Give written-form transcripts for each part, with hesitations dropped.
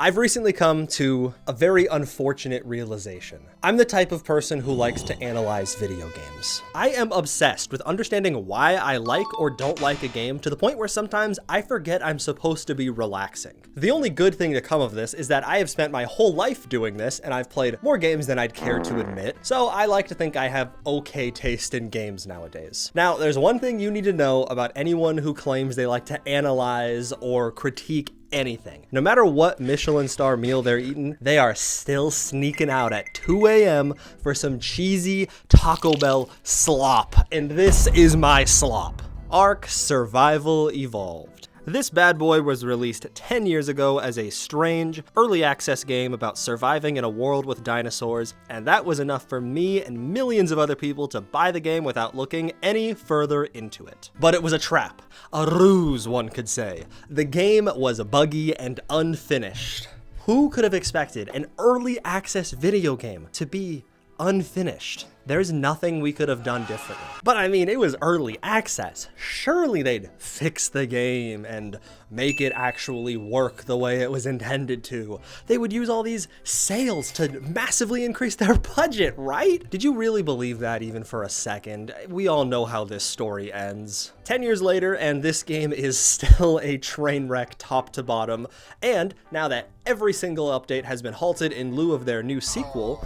I've recently come to a very unfortunate realization. I'm the type of person who likes to analyze video games. I am obsessed with understanding why I like or don't like a game to the point where sometimes I forget I'm supposed to be relaxing. The only good thing to come of this is that I have spent my whole life doing this and I've played more games than I'd care to admit, so I like to think I have okay taste in games nowadays. Now, there's one thing you need to know about anyone who claims they like to analyze or critique anything. No matter what Michelin star meal they're eating, they are still sneaking out at 2 a.m. for some cheesy Taco Bell slop, and this is my slop. Ark Survival Evolved. This bad boy was released 10 years ago as a strange, early access game about surviving in a world with dinosaurs, and that was enough for me and millions of other people to buy the game without looking any further into it. But it was a trap. A ruse, one could say. The game was buggy and unfinished. Who could have expected an early access video game to be unfinished? There's nothing we could have done differently. But I mean, it was early access. Surely they'd fix the game and make it actually work the way it was intended to. They would use all these sales to massively increase their budget, right? Did you really believe that even for a second? We all know how this story ends. 10 years later, and this game is still a train wreck top to bottom. And now that every single update has been halted in lieu of their new sequel,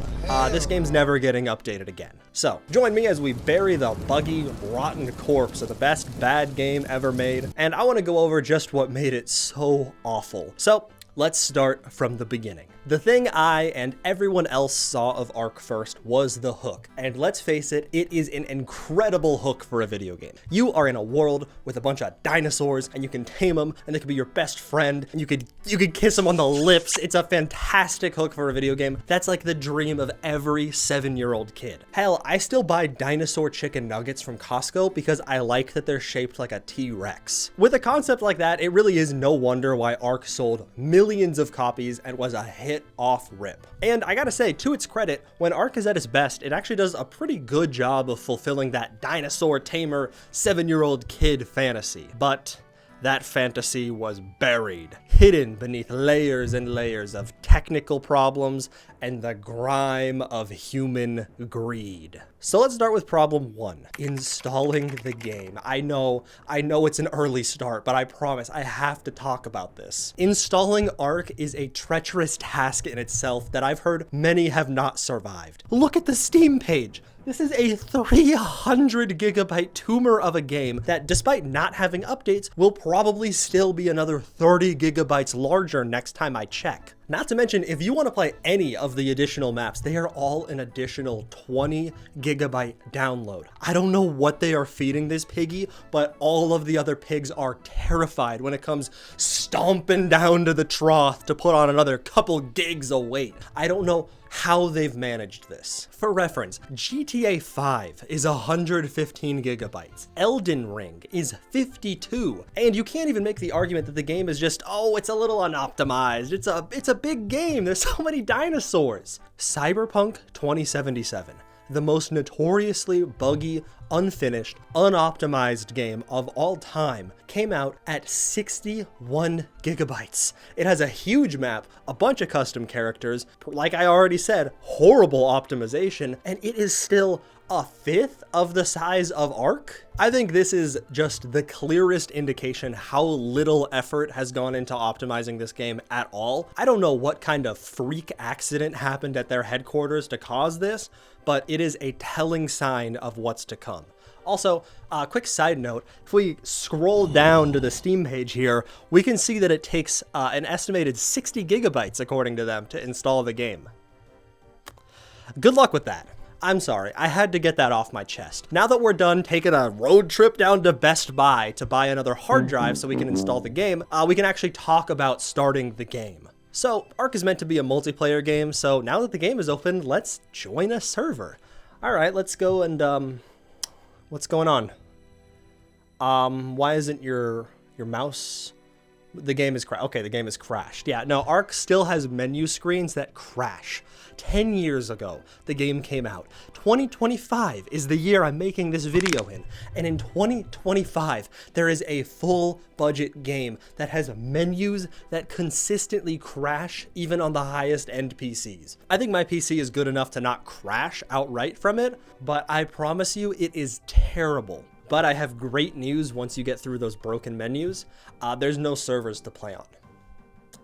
this game's never getting updated again. So, join me as we bury the buggy, rotten corpse of the best bad game ever made, and I want to go over just what made it so awful. So, let's start from the beginning. The thing I and everyone else saw of Ark first was the hook. And let's face it, it is an incredible hook for a video game. You are in a world with a bunch of dinosaurs and you can tame them and they can be your best friend and you could kiss them on the lips. It's a fantastic hook for a video game. That's like the dream of every 7-year-old kid. Hell, I still buy dinosaur chicken nuggets from Costco because I like that they're shaped like a T-Rex. With a concept like that, it really is no wonder why Ark sold millions of copies and was a hit off rip. And I gotta say, to its credit, when Ark is at its best, it actually does a pretty good job of fulfilling that dinosaur tamer 7-year-old kid fantasy. But that fantasy was buried, hidden beneath layers and layers of technical problems and the grime of human greed. So let's start with problem 1, installing the game. I know it's an early start, but I promise I have to talk about this. Installing Ark is a treacherous task in itself that I've heard many have not survived. Look at the Steam page. This is a 300 gigabyte tumor of a game that, despite not having updates, will probably still be another 30 gigabytes larger next time I check. Not to mention, if you want to play any of the additional maps, they are all an additional 20 gigabyte download. I don't know what they are feeding this piggy, but all of the other pigs are terrified when it comes stomping down to the trough to put on another couple gigs of weight. I don't know how they've managed this. For reference, GTA 5 is 115 gigabytes. Elden Ring is 52. And you can't even make the argument that the game is just, oh, it's a little unoptimized. It's a big game. There's so many dinosaurs. Cyberpunk 2077. The most notoriously buggy, unfinished, unoptimized game of all time, came out at 61 gigabytes. It has a huge map, a bunch of custom characters, like I already said, horrible optimization, and it is still a fifth of the size of Ark? I think this is just the clearest indication how little effort has gone into optimizing this game at all. I don't know what kind of freak accident happened at their headquarters to cause this, but it is a telling sign of what's to come. Also, a quick side note, if we scroll down to the Steam page here, we can see that it takes an estimated 60 gigabytes, according to them, to install the game. Good luck with that. I'm sorry, I had to get that off my chest. Now that we're done taking a road trip down to Best Buy to buy another hard drive so we can install the game, we can actually talk about starting the game. So, Ark is meant to be a multiplayer game, so now that the game is open, let's join a server. Alright, let's go and, what's going on? Why isn't your mouse The game is okay, the game is crashed. Yeah, no, Ark still has menu screens that crash. 10 years ago, the game came out. 2025 is the year I'm making this video in. And in 2025, there is a full budget game that has menus that consistently crash even on the highest end PCs. I think my PC is good enough to not crash outright from it, but I promise you it is terrible. But I have great news once you get through those broken menus. There's no servers to play on.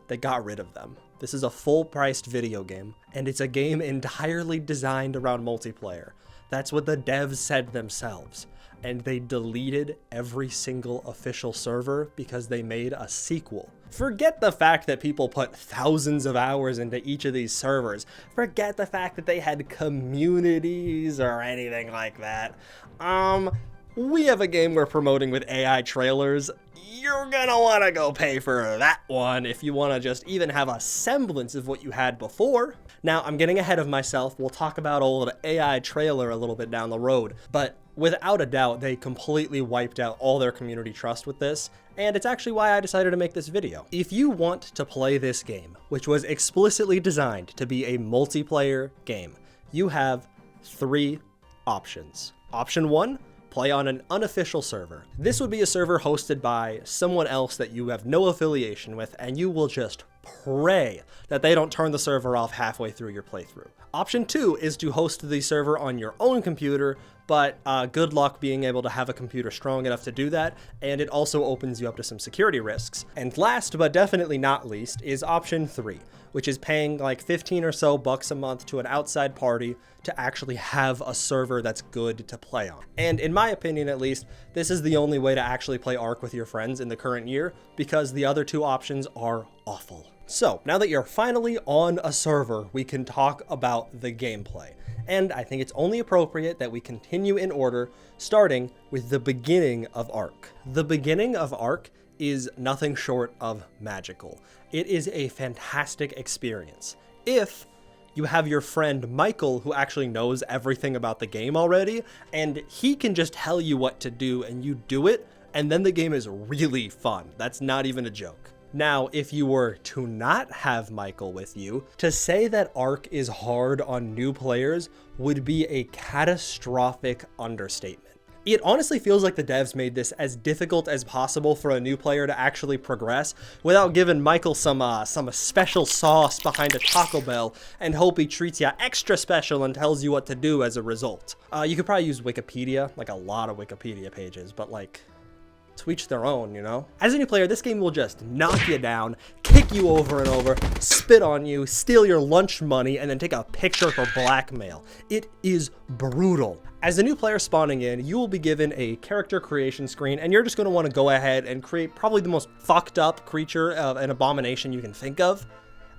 They got rid of them. This is a full-priced video game, and it's a game entirely designed around multiplayer. That's what the devs said themselves. And they deleted every single official server because they made a sequel. Forget the fact that people put thousands of hours into each of these servers. Forget the fact that they had communities or anything like that. We have a game we're promoting with AI trailers. You're gonna wanna go pay for that one if you wanna just even have a semblance of what you had before. Now, I'm getting ahead of myself. We'll talk about old AI trailer a little bit down the road, but without a doubt, they completely wiped out all their community trust with this, and it's actually why I decided to make this video. If you want to play this game, which was explicitly designed to be a multiplayer game, you have 3 options. Option 1, play on an unofficial server. This would be a server hosted by someone else that you have no affiliation with, and you will just pray that they don't turn the server off halfway through your playthrough. Option 2 is to host the server on your own computer, but good luck being able to have a computer strong enough to do that, and it also opens you up to some security risks. And last, but definitely not least, is option 3, which is paying like 15 or so bucks a month to an outside party to actually have a server that's good to play on. And in my opinion, at least, this is the only way to actually play Ark with your friends in the current year, because the other 2 options are awful. So now that you're finally on a server, we can talk about the gameplay. And I think it's only appropriate that we continue in order, starting with the beginning of Ark. The beginning of Ark is nothing short of magical. It is a fantastic experience. If you have your friend Michael, who actually knows everything about the game already, and he can just tell you what to do and you do it, and then the game is really fun. That's not even a joke. Now, if you were to not have Michael with you, to say that Ark is hard on new players would be a catastrophic understatement. It honestly feels like the devs made this as difficult as possible for a new player to actually progress without giving Michael some special sauce behind a Taco Bell and hope he treats you extra special and tells you what to do as a result. You could probably use Wikipedia, like a lot of Wikipedia pages, but like, to each their own, you know? As a new player, this game will just knock you down, kick you over and over, spit on you, steal your lunch money, and then take a picture for blackmail. It is brutal. As a new player spawning in, you will be given a character creation screen, and you're just going to want to go ahead and create probably the most fucked up creature of an abomination you can think of,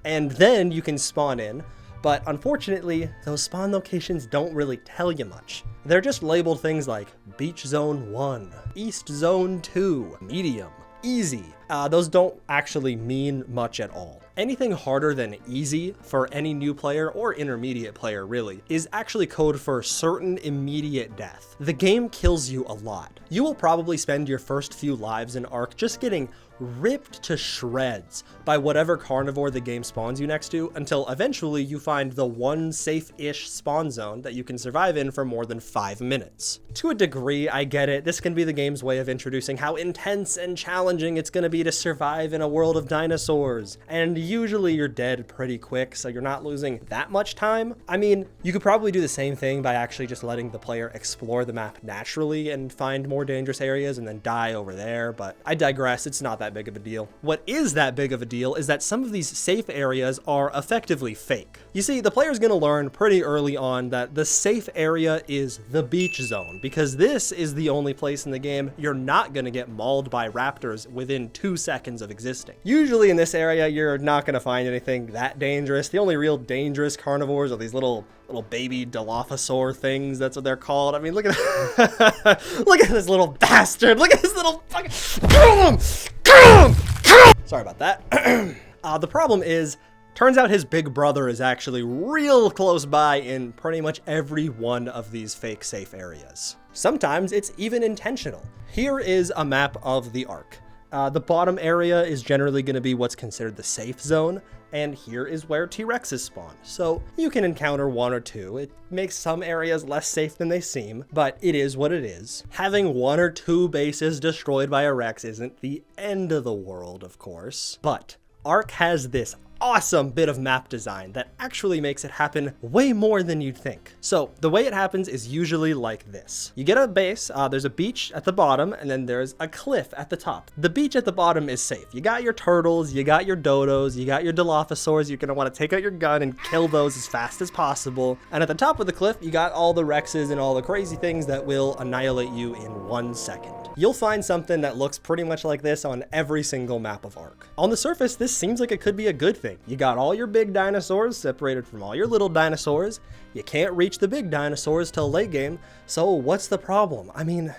and then you can spawn in. But unfortunately, those spawn locations don't really tell you much. They're just labeled things like Beach Zone 1, East Zone 2, Medium, Easy. Those don't actually mean much at all. Anything harder than easy for any new player, or intermediate player really, is actually code for certain immediate death. The game kills you a lot. You will probably spend your first few lives in Ark just getting ripped to shreds by whatever carnivore the game spawns you next to, until eventually you find the one safe-ish spawn zone that you can survive in for more than 5 minutes. To a degree, I get it. This can be the game's way of introducing how intense and challenging it's going to be to survive in a world of dinosaurs. And usually you're dead pretty quick, so you're not losing that much time. I mean, you could probably do the same thing by actually just letting the player explore the map naturally and find more dangerous areas and then die over there, but I digress. It's not that big of a deal. What is that big of a deal is that some of these safe areas are effectively fake. You see, the player's gonna learn pretty early on that the safe area is the beach zone, because this is the only place in the game you're not gonna get mauled by raptors within 2 seconds of existing. Usually in this area, you're not gonna find anything that dangerous. The only real dangerous carnivores are these little baby Dilophosaur things. That's what they're called. I mean, look at look at this little bastard. Look at this little fucking sorry about that. The problem is, turns out his big brother is actually real close by in pretty much every one of these fake safe areas. Sometimes it's even intentional. Here is a map of the Ark. The bottom area is generally going to be what's considered the safe zone, and here is where T-Rexes spawn. So you can encounter one or two. It makes some areas less safe than they seem, but it is what it is. Having one or two bases destroyed by a Rex isn't the end of the world, of course, but Ark has this awesome bit of map design that actually makes it happen way more than you'd think. So the way it happens is usually like this. You get a base, there's a beach at the bottom, and then there's a cliff at the top. The beach at the bottom is safe. You got your turtles, you got your dodos, you got your dilophosaurs. You're gonna want to take out your gun and kill those as fast as possible. And at the top of the cliff, you got all the Rexes and all the crazy things that will annihilate you in 1 second. You'll find something that looks pretty much like this on every single map of Ark. On the surface, this seems like it could be a good thing. You got all your big dinosaurs separated from all your little dinosaurs. You can't reach the big dinosaurs till late game, so what's the problem? I mean,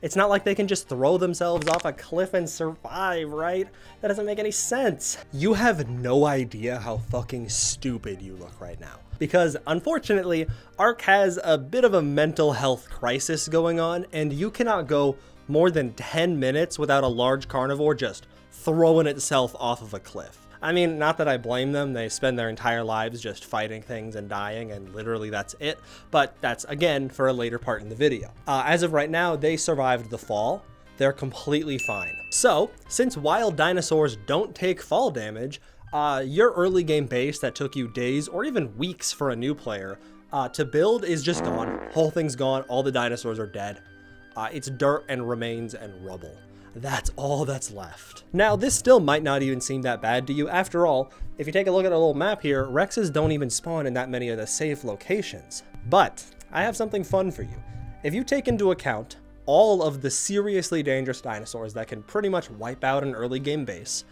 it's not like they can just throw themselves off a cliff and survive, right? That doesn't make any sense. You have no idea how fucking stupid you look right now. Because unfortunately, Ark has a bit of a mental health crisis going on, and you cannot go more than 10 minutes without a large carnivore just throwing itself off of a cliff. I mean, not that I blame them, they spend their entire lives just fighting things and dying, and literally that's it, but that's, again, for a later part in the video. As of right now, they survived the fall. They're completely fine. So, since wild dinosaurs don't take fall damage, your early game base that took you days or even weeks for a new player to build is just gone. Whole thing's gone, all the dinosaurs are dead. It's dirt and remains and rubble. That's all that's left. Now, this still might not even seem that bad to you. After all, if you take a look at a little map here, Rexes don't even spawn in that many of the safe locations. But I have something fun for you. If you take into account all of the seriously dangerous dinosaurs that can pretty much wipe out an early game base,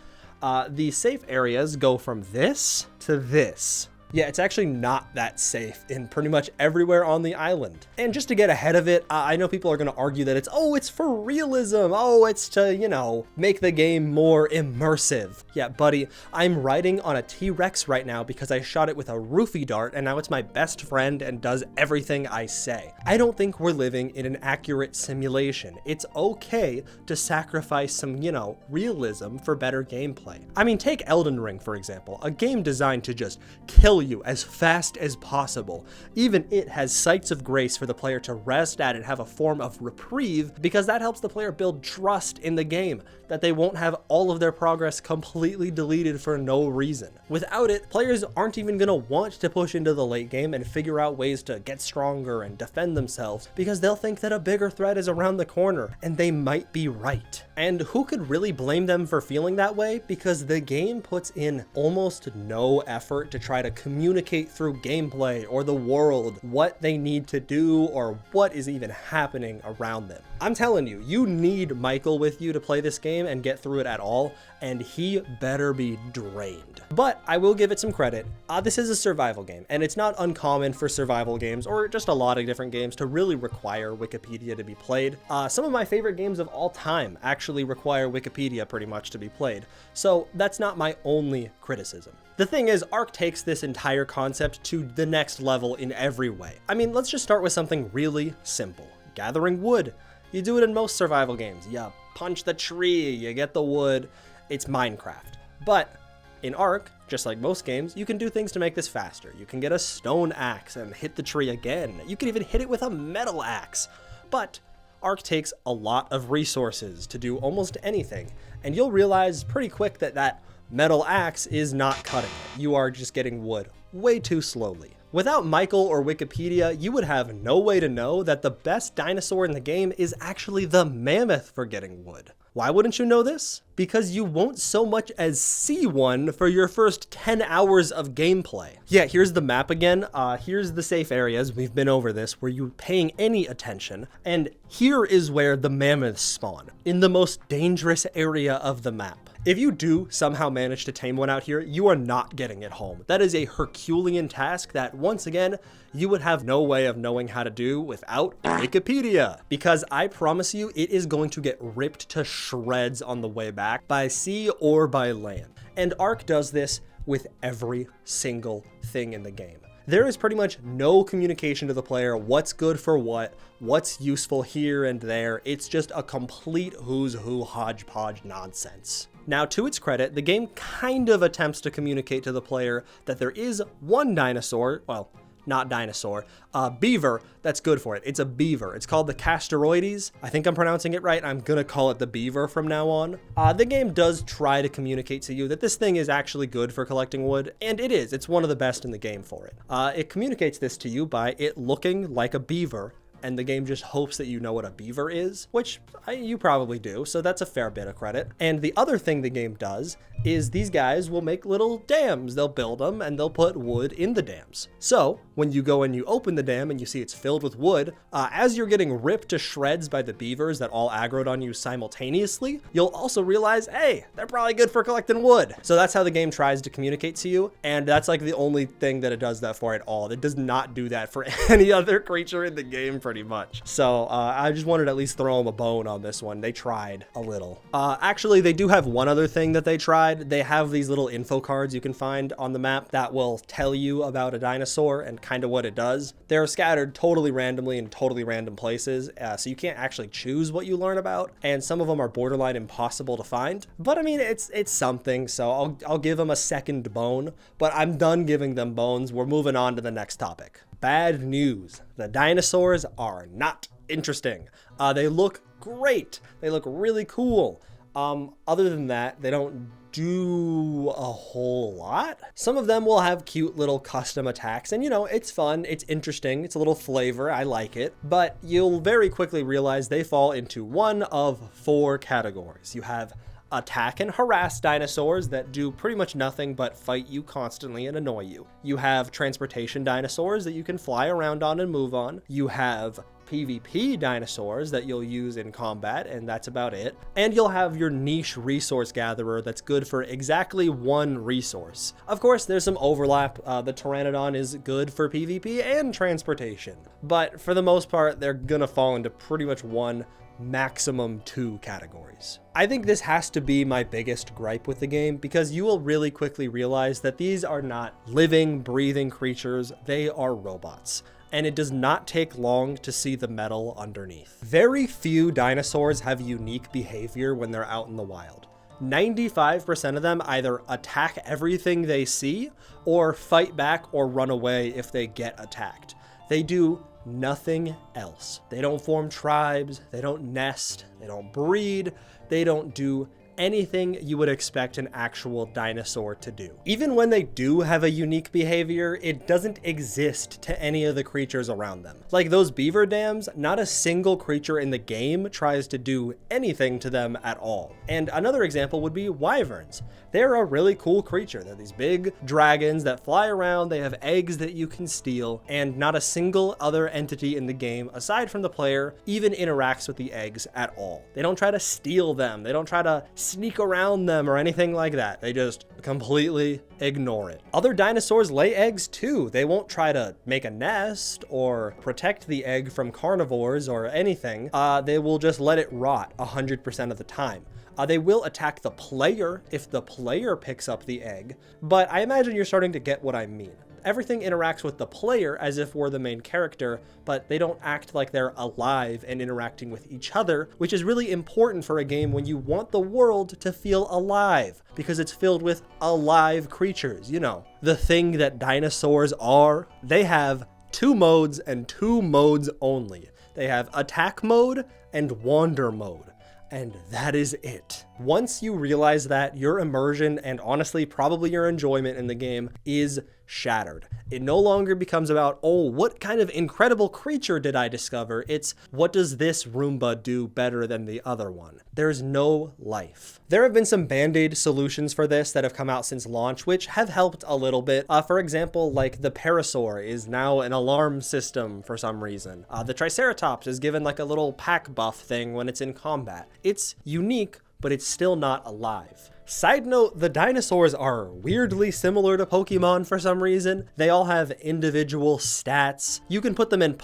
the safe areas go from this to this. Yeah, it's actually not that safe in pretty much everywhere on the island. And just to get ahead of it, I know people are going to argue that it's for realism. Oh, it's to, you know, make the game more immersive. Yeah, buddy, I'm riding on a T-Rex right now because I shot it with a roofie dart and now it's my best friend and does everything I say. I don't think we're living in an accurate simulation. It's okay to sacrifice some, you know, realism for better gameplay. I mean, take Elden Ring, for example, a game designed to just kill you as fast as possible. Even it has sights of grace for the player to rest at and have a form of reprieve, because that helps the player build trust in the game, that they won't have all of their progress completely deleted for no reason. Without it, players aren't even going to want to push into the late game and figure out ways to get stronger and defend themselves, because they'll think that a bigger threat is around the corner, and they might be right. And who could really blame them for feeling that way? Because the game puts in almost no effort to try to communicate through gameplay or the world what they need to do or what is even happening around them. I'm telling you, you need Michael with you to play this game and get through it at all, and he better be drained. But I will give it some credit. This is a survival game, and it's not uncommon for survival games, or just a lot of different games, to really require Wikipedia to be played. Some of my favorite games of all time actually require Wikipedia pretty much to be played, so that's not my only criticism. The thing is, Ark takes this entire concept to the next level in every way. I mean, let's just start with something really simple. Gathering wood. You do it in most survival games. You punch the tree, you get the wood. It's Minecraft. But in Ark, just like most games, you can do things to make this faster. You can get a stone axe and hit the tree again. You can even hit it with a metal axe. But Ark takes a lot of resources to do almost anything, and you'll realize pretty quick that that metal axe is not cutting it. You are just getting wood way too slowly. Without Michael or Wikipedia, you would have no way to know that the best dinosaur in the game is actually the mammoth for getting wood. Why wouldn't you know this? Because you won't so much as see one for your first 10 hours of gameplay. Yeah, here's the map again. Here's the safe areas. We've been over this. Were you paying any attention? And here is where the mammoths spawn, in the most dangerous area of the map. If you do somehow manage to tame one out here, you are not getting it home. That is a Herculean task that, once again, you would have no way of knowing how to do without Wikipedia. Because I promise you, it is going to get ripped to shreds on the way back, by sea or by land. And Ark does this with every single thing in the game. there is pretty much no communication to the player what's good for what's useful here and there. It's just a complete who's who hodgepodge nonsense. Now, to its credit, the game kind of attempts to communicate to the player that there is one dinosaur, well, not dinosaur, beaver that's good for it. It's a beaver. It's called the Castoroides. I think I'm pronouncing it right. I'm gonna call it the beaver from now on. The game does try to communicate to you that this thing is actually good for collecting wood, and it is. It's one of the best in the game for it. It communicates this to you by it looking like a beaver, and the game just hopes that you know what a beaver is, which you probably do, so that's a fair bit of credit. And the other thing the game does is these guys will make little dams. They'll build them and they'll put wood in the dams. So when you go and you open the dam and you see it's filled with wood, as you're getting ripped to shreds by the beavers that all aggroed on you simultaneously, you'll also realize, hey, they're probably good for collecting wood. So that's how the game tries to communicate to you, and that's like the only thing that it does that for at all. It does not do that for any other creature in the game pretty much. So I just wanted to at least throw them a bone on this one. They tried a little. Actually, they do have one other thing that they tried. They have these little info cards you can find on the map that will tell you about a dinosaur and kind of what it does. They're scattered totally randomly in totally random places, so you can't actually choose what you learn about, and some of them are borderline impossible to find. But I mean, it's something, so I'll give them a second bone, but I'm done giving them bones. We're moving on to the next topic. Bad news. The dinosaurs are not interesting. They look great. They look really cool. Other than that, they don't do a whole lot. Some of them will have cute little custom attacks, and you know, it's fun, it's interesting, it's a little flavor, I like it, but you'll very quickly realize they fall into one of 4 categories. You have attack and harass dinosaurs that do pretty much nothing but fight you constantly and annoy you. You have transportation dinosaurs that you can fly around on and move on. You have PvP dinosaurs that you'll use in combat, and that's about it. And you'll have your niche resource gatherer that's good for exactly one resource. Of course, there's some overlap. The Pteranodon is good for PvP and transportation, but for the most part, they're gonna fall into pretty much one, maximum 2 categories. I think this has to be my biggest gripe with the game, because you will really quickly realize that these are not living, breathing creatures, they are robots. And it does not take long to see the metal underneath. Very few dinosaurs have unique behavior when they're out in the wild. 95% of them either attack everything they see, or fight back or run away if they get attacked. They do nothing else. They don't form tribes, they don't nest, they don't breed, they don't do anything you would expect an actual dinosaur to do. Even when they do have a unique behavior, it doesn't exist to any of the creatures around them. Like those beaver dams, not a single creature in the game tries to do anything to them at all. And another example would be wyverns. They're a really cool creature. They're these big dragons that fly around, they have eggs that you can steal, and not a single other entity in the game, aside from the player, even interacts with the eggs at all. They don't try to steal them, they don't try to sneak around them or anything like that. They just completely ignore it. Other dinosaurs lay eggs too. They won't try to make a nest or protect the egg from carnivores or anything. They will just let it rot 100% of the time. They will attack the player if the player picks up the egg, but I imagine you're starting to get what I mean. Everything interacts with the player as if we're the main character, but they don't act like they're alive and interacting with each other, which is really important for a game when you want the world to feel alive, because it's filled with alive creatures, you know. The thing that dinosaurs are, they have 2 modes and 2 modes only. They have attack mode and wander mode. And that is it. Once you realize that, your immersion and honestly probably your enjoyment in the game is shattered. It no longer becomes about, oh, what kind of incredible creature did I discover? It's, what does this Roomba do better than the other one? There's no life. There have been some band-aid solutions for this that have come out since launch, which have helped a little bit. For example, like the Parasaur is now an alarm system for some reason. The Triceratops is given like a little pack buff thing when it's in combat. It's unique, but it's still not alive. Side note, the dinosaurs are weirdly similar to Pokemon for some reason. They all have individual stats. You can put them in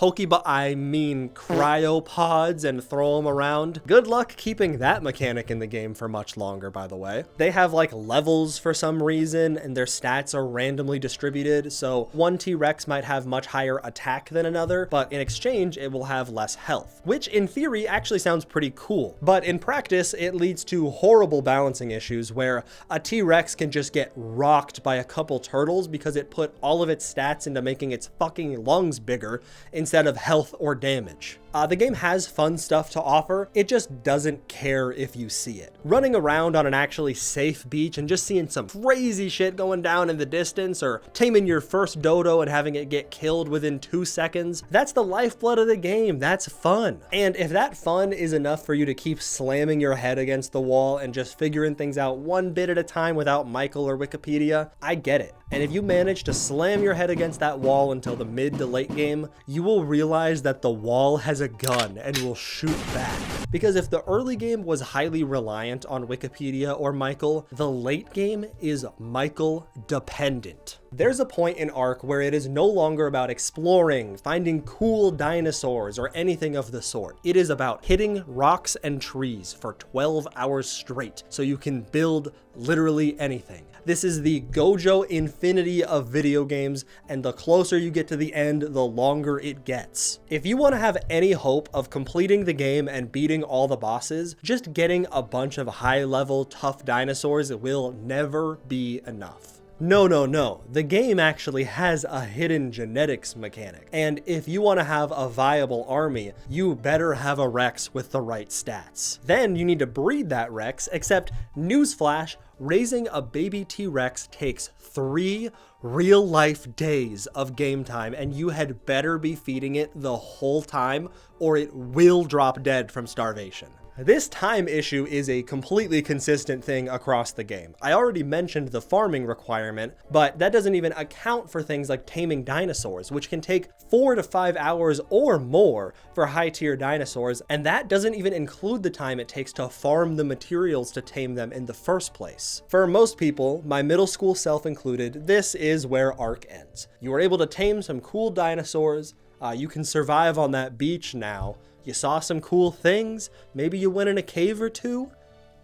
cryopods and throw them around. Good luck keeping that mechanic in the game for much longer, by the way. They have like levels for some reason, and their stats are randomly distributed, so one T-Rex might have much higher attack than another, but in exchange, it will have less health, which in theory actually sounds pretty cool. But in practice, it leads to horrible balancing issues where a T-Rex can just get rocked by a couple turtles because it put all of its stats into making its fucking lungs bigger instead of health or damage. The game has fun stuff to offer, it just doesn't care if you see it. Running around on an actually safe beach and just seeing some crazy shit going down in the distance, or taming your first dodo and having it get killed within 2 seconds, that's the lifeblood of the game, that's fun. And if that fun is enough for you to keep slamming your head against the wall and just figuring things out one bit at a time without Michael or Wikipedia, I get it. And if you manage to slam your head against that wall until the mid to late game, you will realize that the wall has a gun and will shoot back. Because if the early game was highly reliant on Wikipedia or Michael, the late game is Michael dependent. There's a point in Ark where it is no longer about exploring, finding cool dinosaurs, or anything of the sort. It is about hitting rocks and trees for 12 hours straight, so you can build literally anything. This is the Gojo infinity of video games, and the closer you get to the end, the longer it gets. If you want to have any hope of completing the game and beating all the bosses, just getting a bunch of high-level tough dinosaurs will never be enough. No. The game actually has a hidden genetics mechanic. And if you want to have a viable army, you better have a Rex with the right stats. Then you need to breed that Rex, except newsflash, raising a baby T-Rex takes 3 real-life days of game time, and you had better be feeding it the whole time or it will drop dead from starvation. This time issue is a completely consistent thing across the game. I already mentioned the farming requirement, but that doesn't even account for things like taming dinosaurs, which can take 4 to 5 hours or more for high-tier dinosaurs, and that doesn't even include the time it takes to farm the materials to tame them in the first place. For most people, my middle school self included, this is where Ark ends. You are able to tame some cool dinosaurs, you can survive on that beach now, you saw some cool things, maybe you went in a cave or two.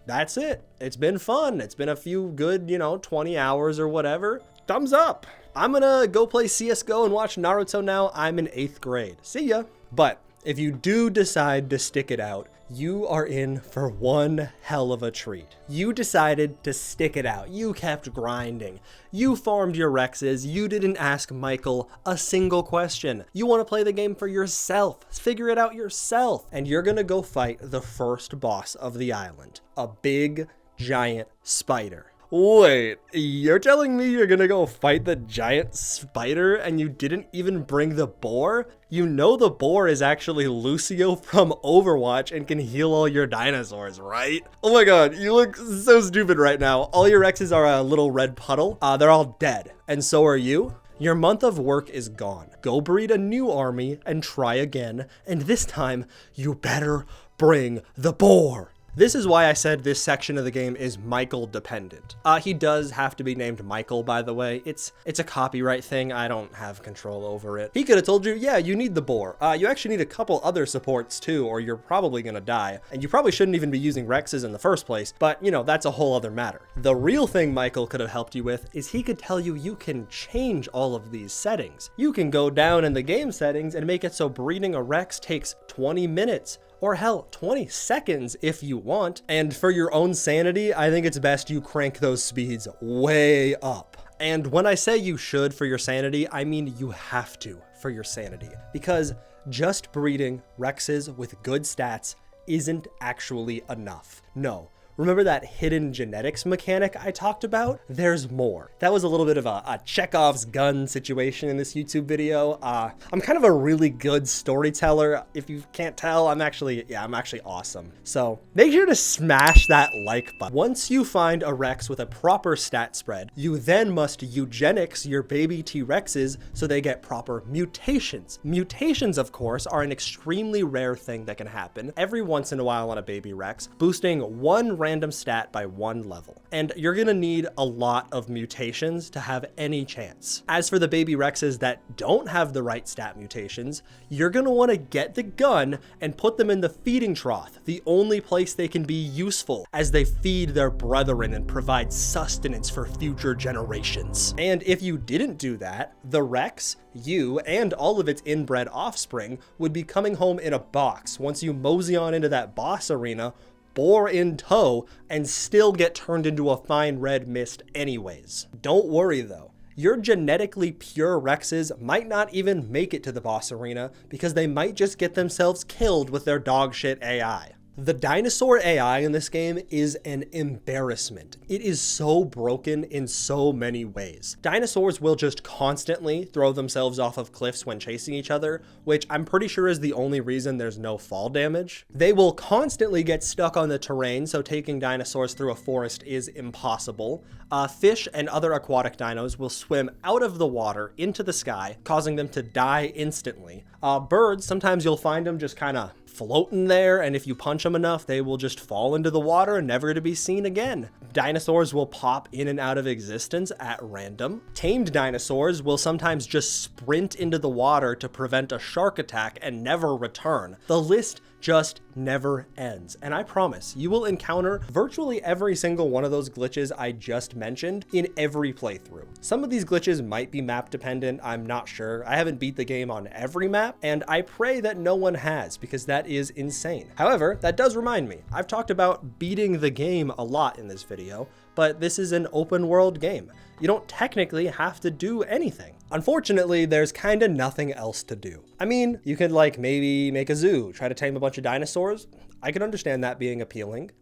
That's it. It's been fun. It's been a few good, 20 hours or whatever. Thumbs up. I'm gonna go play CSGO and watch Naruto now. I'm in 8th grade. See ya. But if you do decide to stick it out, you are in for one hell of a treat. You decided to stick it out. You kept grinding. You farmed your Rexes. You didn't ask Michael a single question. You want to play the game for yourself. Figure it out yourself. And you're gonna go fight the first boss of the island. A big, giant spider. Wait, you're telling me you're gonna go fight the giant spider and you didn't even bring the boar? You know the boar is actually Lucio from Overwatch and can heal all your dinosaurs, right? Oh my god, you look so stupid right now. All your Rexes are a little red puddle. They're all dead, and so are you. Your month of work is gone. Go breed a new army and try again, and this time, you better bring the boar. This is why I said this section of the game is Michael dependent. He does have to be named Michael, by the way. It's a copyright thing. I don't have control over it. He could have told you, yeah, you need the boar. You actually need a couple other supports too, or you're probably gonna die. And you probably shouldn't even be using Rexes in the first place, but that's a whole other matter. The real thing Michael could have helped you with is he could tell you you can change all of these settings. You can go down in the game settings and make it so breeding a Rex takes 20 minutes. Or hell, 20 seconds if you want. And for your own sanity, I think it's best you crank those speeds way up. And when I say you should for your sanity, I mean you have to for your sanity. Because just breeding Rexes with good stats isn't actually enough. No. Remember that hidden genetics mechanic I talked about? There's more. That was a little bit of a Chekhov's gun situation in this YouTube video. I'm kind of a really good storyteller. If you can't tell, I'm actually awesome. So make sure to smash that like button. Once you find a Rex with a proper stat spread, you then must eugenics your baby T-Rexes so they get proper mutations. Mutations, of course, are an extremely rare thing that can happen every once in a while on a baby Rex, boosting one random stat by 1 level. And you're gonna need a lot of mutations to have any chance. As for the baby Rexes that don't have the right stat mutations, you're gonna wanna get the gun and put them in the feeding trough, the only place they can be useful as they feed their brethren and provide sustenance for future generations. And if you didn't do that, the Rex, you, and all of its inbred offspring would be coming home in a box once you mosey on into that boss arena, bore in tow, and still get turned into a fine red mist anyways. Don't worry though. Your genetically pure Rexes might not even make it to the boss arena because they might just get themselves killed with their dogshit AI. The dinosaur AI in this game is an embarrassment. It is so broken in so many ways. Dinosaurs will just constantly throw themselves off of cliffs when chasing each other, which I'm pretty sure is the only reason there's no fall damage. They will constantly get stuck on the terrain, so taking dinosaurs through a forest is impossible. Fish and other aquatic dinos will swim out of the water into the sky, causing them to die instantly. Birds, sometimes you'll find them just kind of floating there, and if you punch them enough, they will just fall into the water and never to be seen again. Dinosaurs will pop in and out of existence at random. Tamed dinosaurs will sometimes just sprint into the water to prevent a shark attack and never return. The list just never ends. And I promise you will encounter virtually every single one of those glitches I just mentioned in every playthrough. Some of these glitches might be map dependent, I'm not sure. I haven't beat the game on every map, and I pray that no one has, because that is insane. However, that does remind me, I've talked about beating the game a lot in this video, but this is an open world game. You don't technically have to do anything. Unfortunately, there's kinda nothing else to do. I mean, you could like maybe make a zoo, try to tame a bunch of dinosaurs. I could understand that being appealing.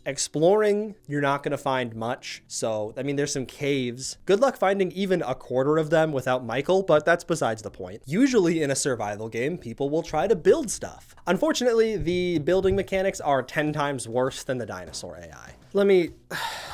Exploring, you're not gonna find much. So, I mean, there's some caves. Good luck finding even a quarter of them without Michael, but that's besides the point. Usually in a survival game, people will try to build stuff. Unfortunately, the building mechanics are 10 times worse than the dinosaur AI.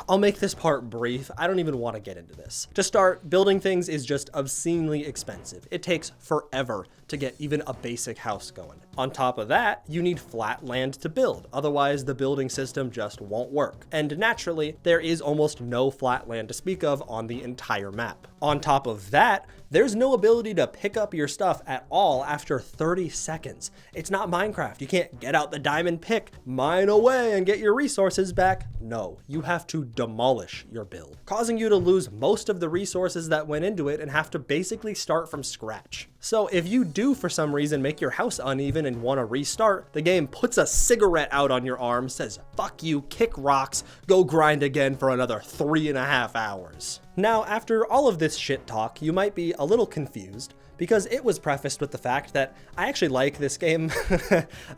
I'll make this part brief. I don't even want to get into this. To start, building things is just obscenely expensive. It takes forever to get even a basic house going. On top of that, you need flat land to build, otherwise the building system just won't work. And naturally, there is almost no flat land to speak of on the entire map. On top of that, there's no ability to pick up your stuff at all after 30 seconds. It's not Minecraft. You can't get out the diamond pick, mine away, and get your resources back. No, you have to demolish your build, causing you to lose most of the resources that went into it and have to basically start from scratch. So if you do for some reason make your house uneven and want to restart, the game puts a cigarette out on your arm, says fuck you, kick rocks, go grind again for another 3.5 hours. Now, after all of this shit talk, you might be a little confused, because it was prefaced with the fact that I actually like this game.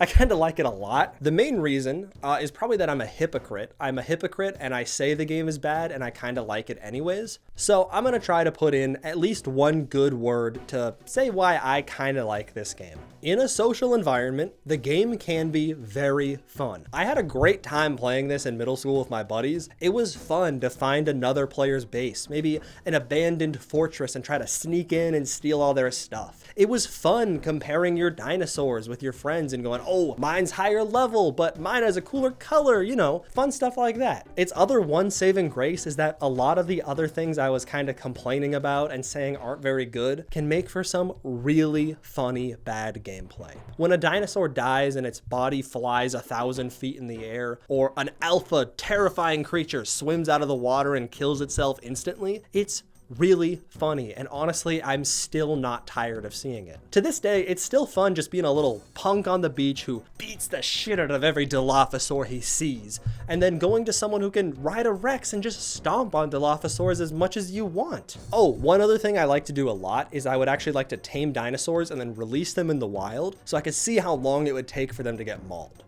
I kind of like it a lot. The main reason is probably that I'm a hypocrite. I'm a hypocrite and I say the game is bad and I kind of like it anyways. So I'm gonna try to put in at least one good word to say why I kind of like this game. In a social environment, the game can be very fun. I had a great time playing this in middle school with my buddies. It was fun to find another player's base, maybe an abandoned fortress, and try to sneak in and steal all their stuff. It was fun comparing your dinosaurs with your friends and going, oh, mine's higher level, but mine has a cooler color, you know, fun stuff like that. Its other one saving grace is that a lot of the other things I was kind of complaining about and saying aren't very good can make for some really funny bad gameplay. When a dinosaur dies and its body flies 1,000 feet in the air, or an alpha terrifying creature swims out of the water and kills itself instantly, it's really funny, and honestly, I'm still not tired of seeing it. To this day, it's still fun just being a little punk on the beach who beats the shit out of every Dilophosaur he sees, and then going to someone who can ride a Rex and just stomp on Dilophosaurs as much as you want. Oh, one other thing I like to do a lot is I would actually like to tame dinosaurs and then release them in the wild so I could see how long it would take for them to get mauled.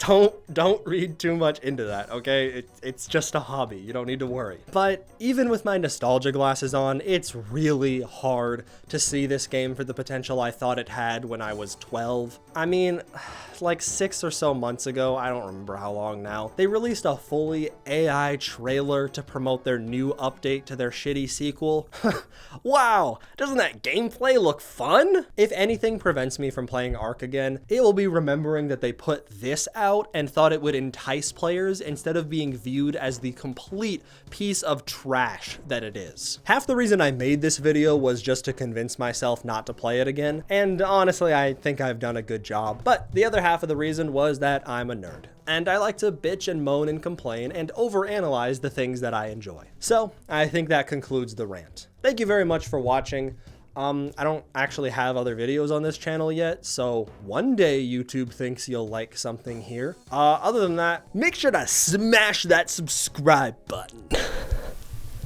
Don't read too much into that, okay? It's just a hobby, you don't need to worry. But even with my nostalgia glasses on, it's really hard to see this game for the potential I thought it had when I was 12. I mean, like 6 or so months ago, I don't remember how long now, they released a fully AI trailer to promote their new update to their shitty sequel. Wow, doesn't that gameplay look fun? If anything prevents me from playing Ark again, it will be remembering that they put this out and thought it would entice players instead of being viewed as the complete piece of trash that it is. Half the reason I made this video was just to convince myself not to play it again, and honestly, I think I've done a good job. But the other half of the reason was that I'm a nerd, and I like to bitch and moan and complain and overanalyze the things that I enjoy. So I think that concludes the rant. Thank you very much for watching. I don't actually have other videos on this channel yet, so one day YouTube thinks you'll like something here. Other than that, make sure to smash that subscribe button.